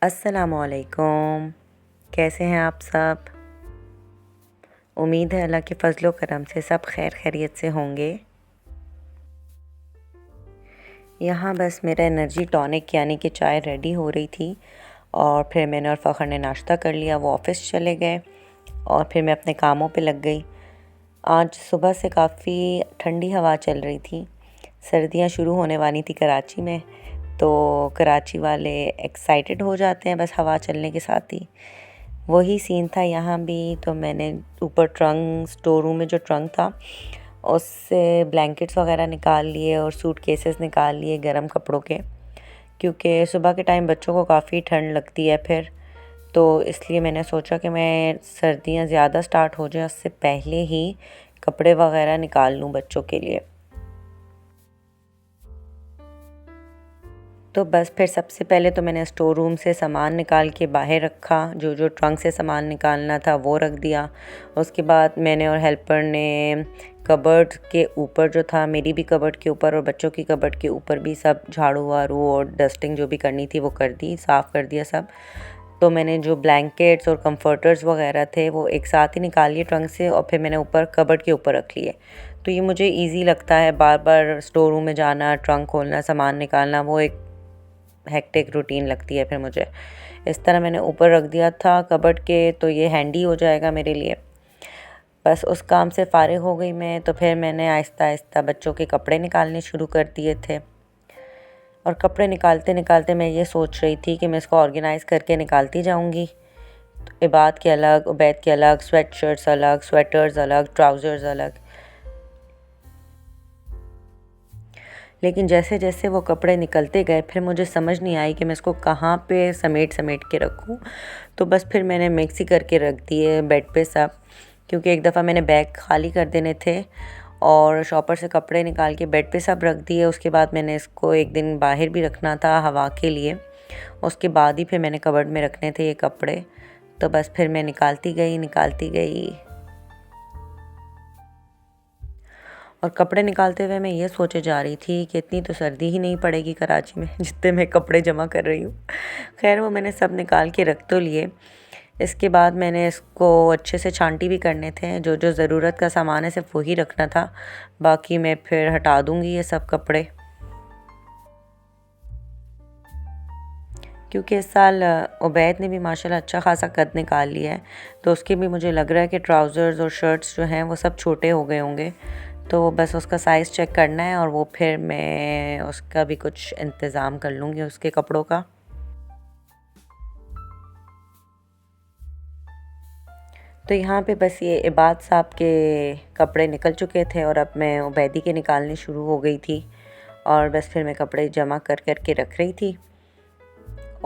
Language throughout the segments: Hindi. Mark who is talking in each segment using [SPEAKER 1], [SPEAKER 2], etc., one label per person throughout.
[SPEAKER 1] अस्सलामुअलैकुम। कैसे हैं आप सब? उम्मीद है अल्लाह के फ़ज़ल व करम से सब खैर खैरियत से होंगे। यहाँ बस मेरा एनर्जी टॉनिक यानी कि चाय रेडी हो रही थी और फिर मैंने और फ़खर ने नाश्ता कर लिया। वो ऑफ़िस चले गए और फिर मैं अपने कामों पे लग गई। आज सुबह से काफ़ी ठंडी हवा चल रही थी। सर्दियाँ शुरू होने वाली थी कराची में, तो कराची वाले एक्साइटेड हो जाते हैं बस हवा चलने के साथ ही। वही सीन था यहाँ भी। तो मैंने ऊपर ट्रंक, स्टोर रूम में जो ट्रंक था उससे ब्लैंकेट्स वगैरह निकाल लिए और सूट केसेस निकाल लिए गर्म कपड़ों के, क्योंकि सुबह के टाइम बच्चों को काफ़ी ठंड लगती है फिर। तो इसलिए मैंने सोचा कि मैं सर्दियाँ ज़्यादा स्टार्ट हो जाए उससे पहले ही कपड़े वगैरह निकाल लूँ बच्चों के लिए। तो बस फिर सबसे पहले तो मैंने स्टोर रूम से सामान निकाल के बाहर रखा, जो जो ट्रंक से सामान निकालना था वो रख दिया। उसके बाद मैंने और हेल्पर ने कबर्ड के ऊपर जो था, मेरी भी कबर्ड के ऊपर और बच्चों की कबर्ड के ऊपर भी सब झाड़ू वाड़ू और डस्टिंग जो भी करनी थी वो कर दी, साफ़ कर दिया सब। तो मैंने जो ब्लैंकेट्स और कंफर्टर्स वगैरह थे वो एक साथ ही निकाल लिए ट्रंक से और फिर मैंने ऊपर कबर्ड के ऊपर रख लिए। तो ये मुझे ईज़ी लगता है, बार बार स्टोर रूम में जाना, ट्रंक खोलना, सामान निकालना, वो एक हेक्टिक रूटीन लगती है फिर मुझे। इस तरह मैंने ऊपर रख दिया था कबर्ड के, तो ये हैंडी हो जाएगा मेरे लिए। बस उस काम से फ़ारिग हो गई मैं, तो फिर मैंने आहिस्ता आहिस्ता बच्चों के कपड़े निकालने शुरू कर दिए थे। और कपड़े निकालते निकालते मैं ये सोच रही थी कि मैं इसको ऑर्गेनाइज़ करके निकालती जाऊँगी। इबाद के अलग, उबैद के अलग, स्वेट शर्ट्स अलग, स्वेटर्स अलग, ट्राउज़र्स अलग। लेकिन जैसे जैसे वो कपड़े निकलते गए फिर मुझे समझ नहीं आई कि मैं इसको कहाँ पे समेट समेट के रखूँ। तो बस फिर मैंने मिक्स ही करके रख दिए बेड पे सब, क्योंकि एक दफ़ा मैंने बैग खाली कर देने थे और शॉपर से कपड़े निकाल के बेड पे सब रख दिए। उसके बाद मैंने इसको एक दिन बाहर भी रखना था हवा के लिए, उसके बाद ही फिर मैंने कबर्ड में रखने थे ये कपड़े। तो बस फिर मैं निकालती गई। और कपड़े निकालते हुए मैं ये सोचे जा रही थी कि इतनी तो सर्दी ही नहीं पड़ेगी कराची में जितने मैं कपड़े जमा कर रही हूँ। खैर वो मैंने सब निकाल के रख तो लिए। इसके बाद मैंने इसको अच्छे से छांटी भी करने थे, जो जो ज़रूरत का सामान है सिर्फ वही रखना था, बाकी मैं फिर हटा दूँगी ये सब कपड़े। क्योंकि इस साल उबैद ने भी माशाल्लाह अच्छा खासा कद निकाल लिया है, तो उसके भी मुझे लग रहा है कि ट्राउज़र्स और शर्ट्स जो हैं वो सब छोटे हो गए होंगे। तो बस उसका साइज़ चेक करना है और वो फिर मैं उसका भी कुछ इंतज़ाम कर लूँगी उसके कपड़ों का। तो यहाँ पे बस ये इबाद साहब के कपड़े निकल चुके थे और अब मैं उबैदी के निकालने शुरू हो गई थी और बस फिर मैं कपड़े जमा कर कर के रख रही थी।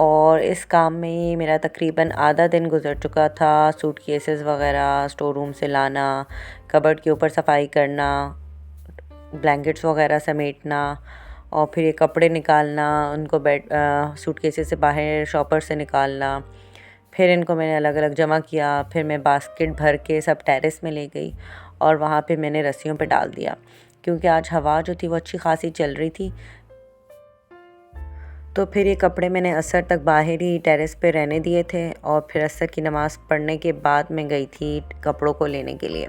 [SPEAKER 1] और इस काम में ही मेरा तकरीबन आधा दिन गुज़र चुका था। सूटकेसेस वगैरह स्टोर रूम से लाना, कबर्ड के ऊपर सफाई करना, ब्लैंकेट्स वगैरह समेटना और फिर ये कपड़े निकालना, उनको सूटकेसेस से बाहर शॉपर से निकालना। फिर इनको मैंने अलग अलग जमा किया। फिर मैं बास्केट भर के सब टेरेस में ले गई और वहाँ पे मैंने रस्सियों पे डाल दिया, क्योंकि आज हवा जो थी वो अच्छी खासी चल रही थी। तो फिर ये कपड़े मैंने असर तक बाहर ही टेरेस पे रहने दिए थे और फिर असर की नमाज़ पढ़ने के बाद मैं गई थी कपड़ों को लेने के लिए।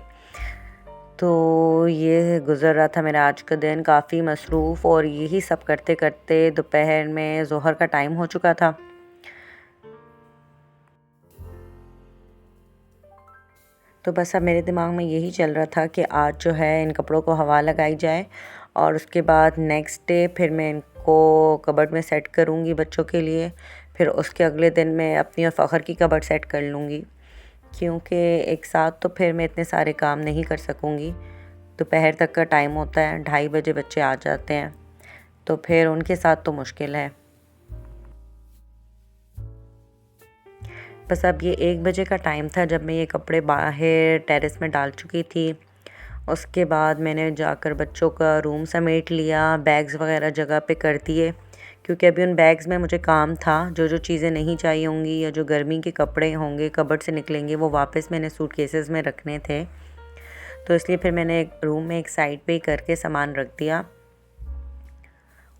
[SPEAKER 1] तो ये गुज़र रहा था मेरा आज का दिन काफ़ी मसरूफ़, और यही सब करते करते दोपहर में ज़ोहर का टाइम हो चुका था। तो बस अब मेरे दिमाग में यही चल रहा था कि आज जो है इन कपड़ों को हवा लगाई जाए और उसके बाद नेक्स्ट डे फिर मैं इनको कबर्ड में सेट करूँगी बच्चों के लिए। फिर उसके अगले दिन मैं अपनी और फ़खर की कबर्ड सेट कर लूँगी, क्योंकि एक साथ तो फिर मैं इतने सारे काम नहीं कर सकूँगी। दोपहर तक का टाइम होता है, 2:30 बजे बच्चे आ जाते हैं, तो फिर उनके साथ तो मुश्किल है। बस अब ये 1 बजे का टाइम था जब मैं ये कपड़े बाहर टेरेस में डाल चुकी थी। उसके बाद मैंने जाकर बच्चों का रूम समेट लिया, बैग्स वगैरह जगह पे कर दिए, क्योंकि अभी उन बैग्स में मुझे काम था। जो जो चीज़ें नहीं चाहिए होंगी या जो गर्मी के कपड़े होंगे कबर्ड से निकलेंगे वो वापस मैंने सूटकेसेस में रखने थे। तो इसलिए फिर मैंने एक रूम में एक साइड पे ही करके सामान रख दिया।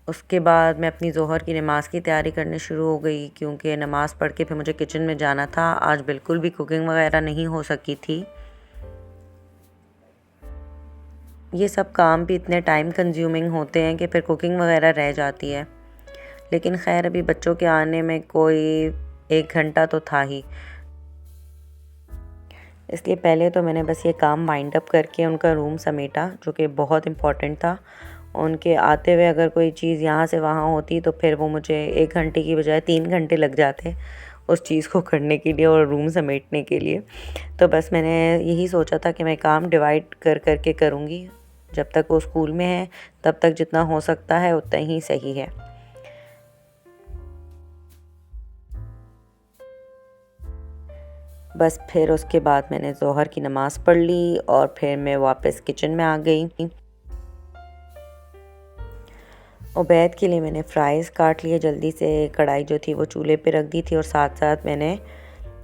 [SPEAKER 1] उसके बाद मैं अपनी ज़ोहर की नमाज़ की तैयारी करनी शुरू हो गई, क्योंकि नमाज़ पढ़ के फिर मुझे किचन में जाना था। आज बिल्कुल भी कुकिंग वगैरह नहीं हो सकी थी। ये सब काम भी इतने टाइम कंज्यूमिंग होते हैं कि फिर कुकिंग वगैरह रह जाती है। लेकिन खैर अभी बच्चों के आने में कोई 1 घंटा तो था ही, इसलिए पहले तो मैंने बस ये काम वाइंड अप करके उनका रूम समेटा, जो कि बहुत इम्पॉर्टेंट था। उनके आते हुए अगर कोई चीज़ यहाँ से वहाँ होती तो फिर वो मुझे 1 घंटे की बजाय 3 घंटे लग जाते उस चीज़ को करने के लिए और रूम समेटने के लिए। तो बस मैंने यही सोचा था कि मैं काम डिवाइड कर करके करूँगी। जब तक वो स्कूल में है तब तक जितना हो सकता है उतना ही सही है। बस फिर उसके बाद मैंने ज़ोहर की नमाज़ पढ़ ली और फिर मैं वापस किचन में आ गई। उबैद के लिए मैंने फ़्राइज़ काट लिए जल्दी से, कढ़ाई जो थी वो चूल्हे पे रख दी थी और साथ साथ मैंने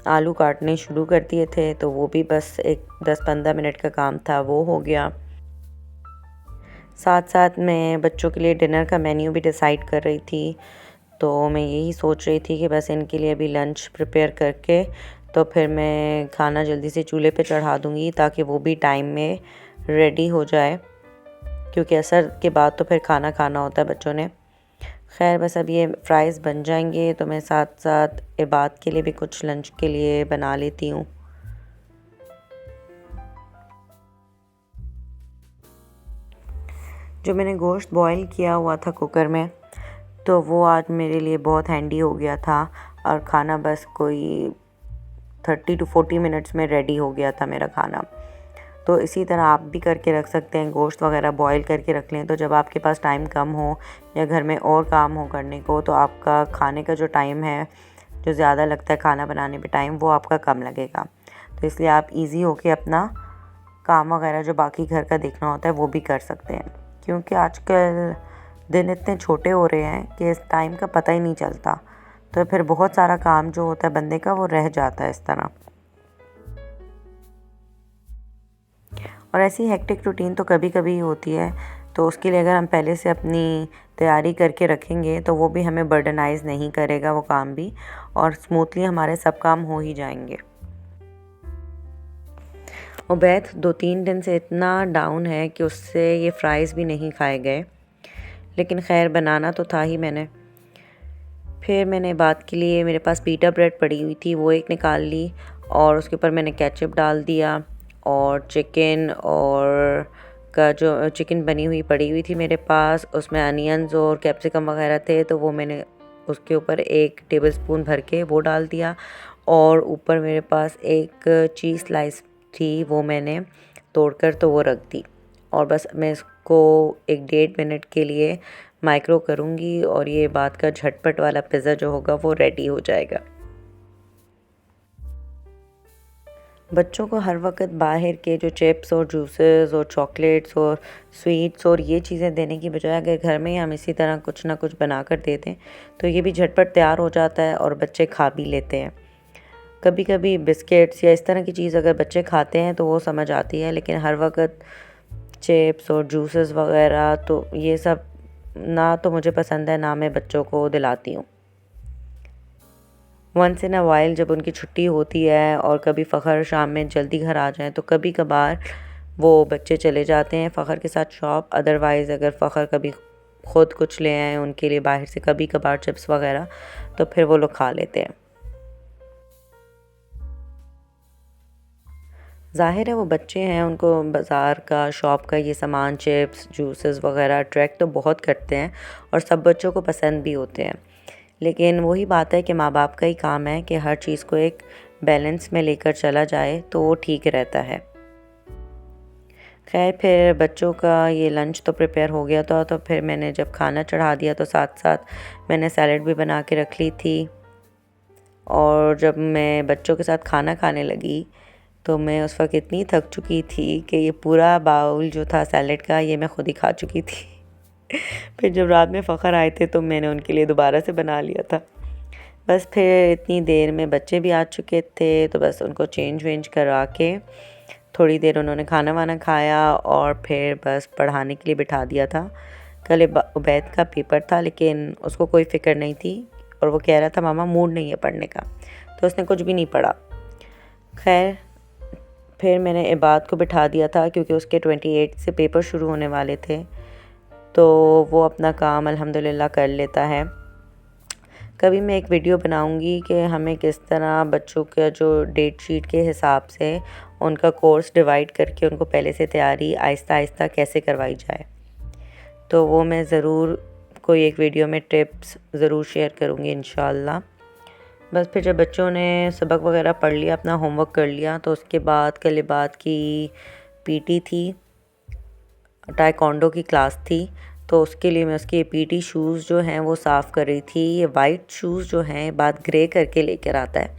[SPEAKER 1] आलू काटने शुरू कर दिए थे। तो वो भी बस एक 10-15 मिनट का काम था, वो हो गया। साथ साथ मैं बच्चों के लिए डिनर का मेन्यू भी डिसाइड कर रही थी। तो मैं यही सोच रही थी कि बस इनके लिए अभी लंच प्रिपेयर करके तो फिर मैं खाना जल्दी से चूल्हे पे चढ़ा दूँगी, ताकि वो भी टाइम में रेडी हो जाए, क्योंकि असर के बाद तो फिर खाना खाना होता है बच्चों ने। खैर बस अब ये फ़्राइज़ बन जाएंगे तो मैं साथ साथ इबाद के लिए भी कुछ लंच के लिए बना लेती हूँ। जो मैंने गोश्त बॉईल किया हुआ था कुकर में, तो वो आज मेरे लिए बहुत हैंडी हो गया था और खाना बस कोई 30 to 40 मिनट्स में रेडी हो गया था मेरा खाना। तो इसी तरह आप भी करके रख सकते हैं, गोश्त वगैरह बॉईल करके रख लें। तो जब आपके पास टाइम कम हो या घर में और काम हो करने को, तो आपका खाने का जो टाइम है, जो ज़्यादा लगता है खाना बनाने पे टाइम, वो आपका कम लगेगा। तो इसलिए आप इजी होके अपना काम वगैरह जो बाकी घर का देखना होता है वो भी कर सकते हैं, क्योंकि आजकल दिन इतने छोटे हो रहे हैं कि इस टाइम का पता ही नहीं चलता। तो फिर बहुत सारा काम जो होता है बंदे का वो रह जाता है इस तरह। और ऐसी हेक्टिक रूटीन तो कभी कभी होती है, तो उसके लिए अगर हम पहले से अपनी तैयारी करके रखेंगे तो वो भी हमें बर्डनाइज़ नहीं करेगा वो काम भी, और स्मूथली हमारे सब काम हो ही जाएंगे। उबैद 2-3 दिन से इतना डाउन है कि उससे ये फ़्राइज़ भी नहीं खाए गए, लेकिन खैर बनाना तो था ही मैंने। फिर मैंने बात के लिए, मेरे पास पीटा ब्रेड पड़ी हुई थी, वो एक निकाल ली और उसके ऊपर मैंने केचप डाल दिया, और चिकन और का जो चिकन बनी हुई पड़ी हुई थी मेरे पास, उसमें अनियंस और कैप्सिकम वगैरह थे, तो वो मैंने उसके ऊपर 1 टेबलस्पून भर के वो डाल दिया। और ऊपर मेरे पास एक चीज़ स्लाइस थी, वो मैंने तोड़कर तो वो रख दी। और बस मैं इसको 1-1.5 मिनट के लिए माइक्रो करूँगी और ये बात का झटपट वाला पिज़्ज़ा जो होगा वो रेडी हो जाएगा। बच्चों को हर वक्त बाहर के जो चिप्स और जूसेस और चॉकलेट्स और स्वीट्स और ये चीज़ें देने की बजाय अगर घर में ही हम इसी तरह कुछ ना कुछ बना कर दे दें तो ये भी झटपट तैयार हो जाता है और बच्चे खा भी लेते हैं। कभी कभी बिस्किट्स या इस तरह की चीज़ अगर बच्चे खाते हैं तो वो समझ आती है, लेकिन हर वक्त चिप्स और जूसेस वगैरह तो ये सब ना तो मुझे पसंद है, ना मैं बच्चों को दिलाती हूँ। वंस इन अ वाइल जब उनकी छुट्टी होती है और कभी फ़खर शाम में जल्दी घर आ जाए तो कभी कभार वो बच्चे चले जाते हैं फ़खर के साथ शॉप। अदरवाइज़ अगर फ़खर कभी ख़ुद कुछ ले आए उनके लिए बाहर से, कभी कभार चिप्स वगैरह, तो फिर वो लोग खा लेते हैं। ज़ाहिर है वो बच्चे हैं, उनको बाज़ार का, शॉप का ये सामान, चिप्स जूसेस वगैरह अट्रैक्ट तो बहुत करते हैं और सब बच्चों को पसंद भी होते हैं। लेकिन वही बात है कि माँ बाप का ही काम है कि हर चीज़ को एक बैलेंस में लेकर चला जाए तो वो ठीक रहता है। खैर फिर बच्चों का ये लंच तो प्रिपेयर हो गया था, तो फिर मैंने जब खाना चढ़ा दिया तो साथ साथ मैंने सैलड भी बना के रख ली थी। और जब मैं बच्चों के साथ खाना खाने लगी तो मैं उस वक्त इतनी थक चुकी थी कि ये पूरा बाउल जो था सैलड का ये मैं खुद ही खा चुकी थी। फिर जब रात में फ़खर आए थे तो मैंने उनके लिए दोबारा से बना लिया था। बस फिर इतनी देर में बच्चे भी आ चुके थे, तो बस उनको चेंज वेंज करा के थोड़ी देर उन्होंने खाना वाना खाया और फिर बस पढ़ाने के लिए बिठा दिया था। कल उबैद का पेपर था, लेकिन उसको कोई फ़िक्र नहीं थी और वो कह रहा था मामा मूड नहीं है पढ़ने का, तो उसने कुछ भी नहीं पढ़ा। खैर फिर मैंने इबाद को बिठा दिया था क्योंकि उसके 28 से पेपर शुरू होने वाले थे, तो वो अपना काम अल्हम्दुलिल्लाह कर लेता है। कभी मैं एक वीडियो बनाऊंगी कि हमें किस तरह बच्चों का जो डेट शीट के हिसाब से उनका कोर्स डिवाइड करके उनको पहले से तैयारी आहिस्ता आहिस्ता कैसे करवाई जाए, तो वो मैं ज़रूर कोई एक वीडियो में टिप्स ज़रूर शेयर करूँगी इंशाल्लाह। बस फिर जब बच्चों ने सबक वगैरह पढ़ लिया, अपना होमवर्क कर लिया, तो उसके बाद कल बाद की पीटी थी, टाइकोंडो की क्लास थी, तो उसके लिए मैं उसके पीटी शूज़ जो हैं वो साफ़ कर रही थी। ये वाइट शूज़ जो हैं बाद ग्रे करके लेकर आता है,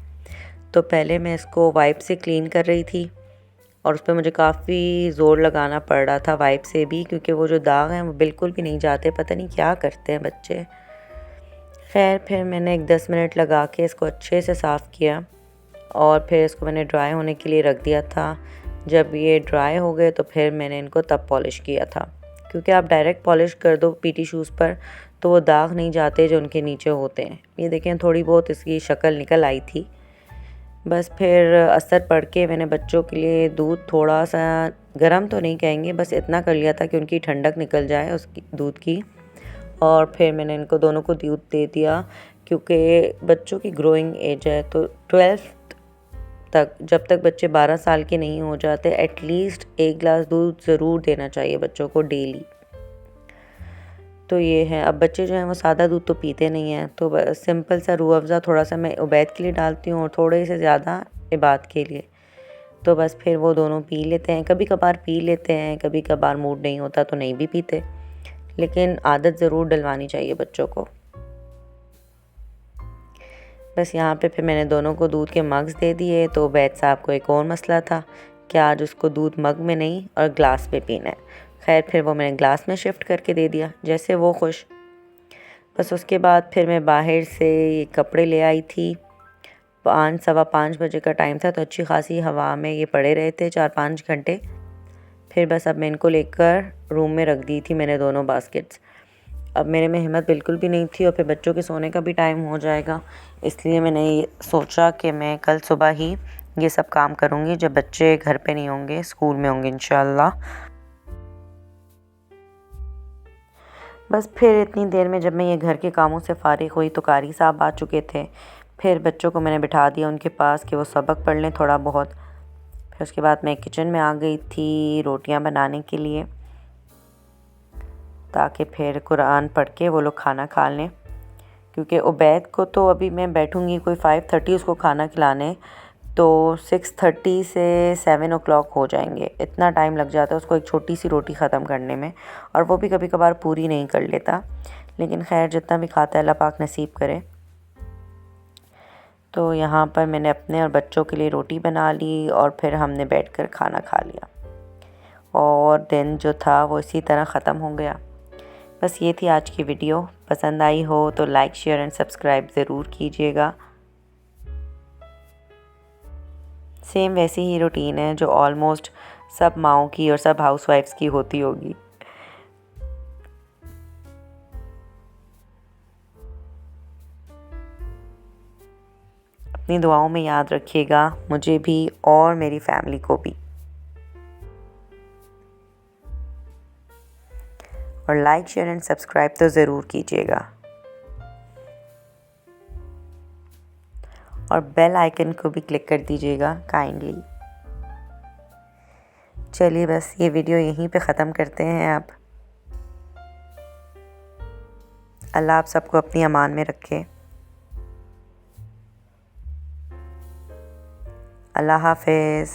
[SPEAKER 1] तो पहले मैं इसको वाइप से क्लीन कर रही थी और उस पर मुझे काफ़ी ज़ोर लगाना पड़ रहा था वाइप से भी, क्योंकि वो जो दाग हैं वो बिल्कुल भी नहीं जाते, पता नहीं क्या करते हैं बच्चे। खैर फिर मैंने एक 10 मिनट लगा के इसको अच्छे से साफ़ किया और फिर इसको मैंने ड्राई होने के लिए रख दिया था। जब ये ड्राई हो गए तो फिर मैंने इनको तब पॉलिश किया था, क्योंकि आप डायरेक्ट पॉलिश कर दो पीटी शूज़ पर तो वो दाग नहीं जाते जो उनके नीचे होते हैं। ये देखें थोड़ी बहुत इसकी शक्ल निकल आई थी। बस फिर असर पड़ के मैंने बच्चों के लिए दूध थोड़ा सा गर्म तो नहीं कहेंगे, बस इतना कर लिया था कि उनकी ठंडक निकल जाए उसकी दूध की, और फिर मैंने इनको दोनों को दूध दे दिया, क्योंकि बच्चों की ग्रोइंग एज है, तो 12th तक जब तक बच्चे 12 साल के नहीं हो जाते एटलीस्ट 1 गिलास दूध ज़रूर देना चाहिए बच्चों को डेली। तो ये है, अब बच्चे जो हैं वो सादा दूध तो पीते नहीं हैं, तो सिंपल सा रूह अफ़ज़ा थोड़ा सा मैं उबैद के लिए डालती हूँ और थोड़े से ज़्यादा इबाद के लिए, तो बस फिर वो दोनों पी लेते हैं। कभी कभार पी लेते हैं, कभी कभार मूड नहीं होता तो नहीं भी पीते, लेकिन आदत ज़रूर डलवानी चाहिए बच्चों को। बस यहाँ पे फिर मैंने दोनों को दूध के मग्स दे दिए, तो उबैद साहब को एक और मसला था कि आज उसको दूध मग में नहीं और ग्लास में पीना है। खैर फिर वो मैंने ग्लास में शिफ्ट करके दे दिया, जैसे वो खुश। बस उसके बाद फिर मैं बाहर से ये कपड़े ले आई थी। 5 सवा 5 बजे का टाइम था, तो अच्छी खासी हवा में ये पड़े रहे थे 4-5 घंटे। फिर बस अब मैं इनको लेकर रूम में रख दी थी मैंने दोनों बास्केट्स। अब मेरे में हिम्मत बिल्कुल भी नहीं थी और फिर बच्चों के सोने का भी टाइम हो जाएगा, इसलिए मैंने ये सोचा कि मैं कल सुबह ही ये सब काम करूँगी जब बच्चे घर पे नहीं होंगे, स्कूल में होंगे इंशाल्लाह। बस फिर इतनी देर में जब मैं ये घर के कामों से फ़ारिग हुई तो कारी साहब आ चुके थे। फिर बच्चों को मैंने बिठा दिया उनके पास कि वो सबक पढ़ लें थोड़ा बहुत। फिर उसके बाद मैं किचन में आ गई थी रोटियां बनाने के लिए, ताकि फिर कुरान पढ़ के वो लोग खाना खा लें, क्योंकि उबैद को तो अभी मैं बैठूंगी कोई 5:30 उसको खाना खिलाने, तो 6:30 से 7 o'clock हो जाएंगे। इतना टाइम लग जाता है उसको एक छोटी सी रोटी ख़त्म करने में, और वो भी कभी कभार पूरी नहीं कर लेता, लेकिन खैर जितना भी खाता है अल्लाह पाक नसीब करे। तो यहाँ पर मैंने अपने और बच्चों के लिए रोटी बना ली और फिर हमने बैठकर खाना खा लिया, और दिन जो था वो इसी तरह ख़त्म हो गया। बस ये थी आज की वीडियो। पसंद आई हो तो लाइक शेयर एंड सब्सक्राइब ज़रूर कीजिएगा। सेम वैसी ही रूटीन है जो ऑलमोस्ट सब माओं की और सब हाउसवाइफ्स की होती होगी। अपनी दुआओं में याद रखिएगा मुझे भी और मेरी फैमिली को भी, और लाइक शेयर एंड सब्सक्राइब तो ज़रूर कीजिएगा, और बेल आइकन को भी क्लिक कर दीजिएगा काइंडली। चलिए बस ये वीडियो यहीं पे ख़त्म करते हैं। अब अल्लाह आप सबको अपनी अमान में रखे। अल्लाह हाफ़िज़।